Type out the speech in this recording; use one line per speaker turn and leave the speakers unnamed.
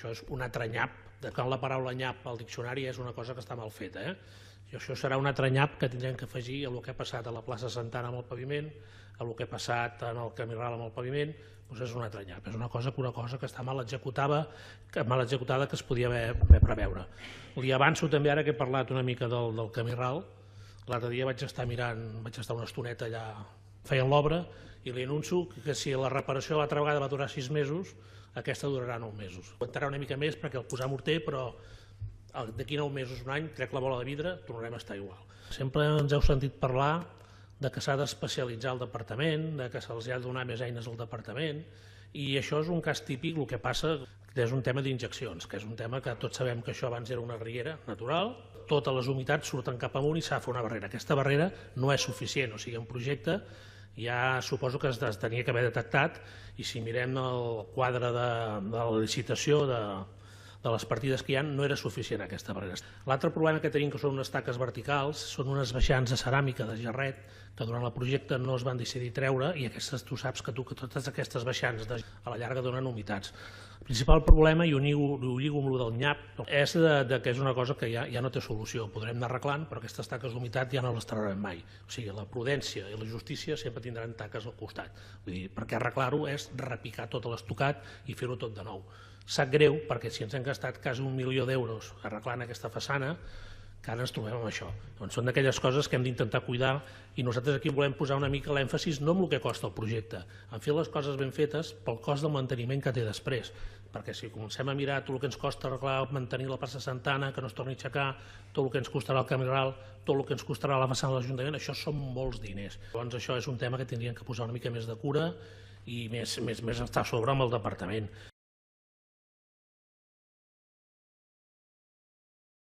això és un altre nyap. Que la paraula nyap al diccionari és una cosa que està mal feta. I això serà un altre nyap que tindrem que afegir a el que ha passat a la plaça Santana amb el paviment, a el que ha passat en el Camí Ral amb el paviment, doncs és un altre nyap. És una cosa que està mal executada, que es podia haver preveure. Li avanço també, ara que he parlat una mica del Camí Ral, l'altre dia vaig estar una estoneta allà feien l'obra i li anuncio que si la reparació l'altra vegada va durar 6 mesos, aquesta durarà 9 mesos. Aguantarà una mica més perquè el posar morter, però d'aquí 9 mesos, un any, trec la bola de vidre, tornarem a estar igual. Sempre ens heu sentit parlar de que s'ha d'especialitzar el departament, de que se'ls ha de donar més eines al departament, i això és un cas típic. El que passa és un tema d'injeccions, que és un tema que tots sabem que això abans era una riera natural, totes les humitats surten cap amunt i s'ha de fer una barrera. Aquesta barrera no és suficient, o sigui, en projecte ja suposo que es tenia que haver detectat, i si mirem el quadre de la licitació de les partides que hi ha, no era suficient aquesta barrera. L'altre problema que tenim, que són unes taques verticals, són unes baixants de ceràmica de jarret que durant el projecte no es van decidir treure, i aquestes, tu saps que totes aquestes baixants a la llarga donen humitats. El principal problema, i ho lligo amb el del nyap, és que és una cosa que ja no té solució. Podrem anar arreglant, però aquestes taques d'humitat ja no les traurem mai. O sigui, la prudència i la justícia sempre tindran taques al costat. Vull dir, perquè arreglar-ho és repicar tot l'estucat i fer-ho tot de nou. Sap greu, perquè si ens hem gastat quasi 1 milió d'euros arreglant aquesta façana, que ara ens trobem amb això. Doncs són d'aquelles coses que hem d'intentar cuidar, i nosaltres aquí volem posar una mica l'èmfasis no en el que costa el projecte, en fer les coses ben fetes pel cost del manteniment que té després. Perquè si comencem a mirar tot el que ens costa arreglar, mantenir la plaça Santana, que no es torni a aixecar, tot el que ens costarà el Camí Ral, tot el que ens costarà la façana de l'Ajuntament, això són molts diners. Llavors això és un tema que tindríem que posar una mica més de cura i més estar a sobre amb el departament.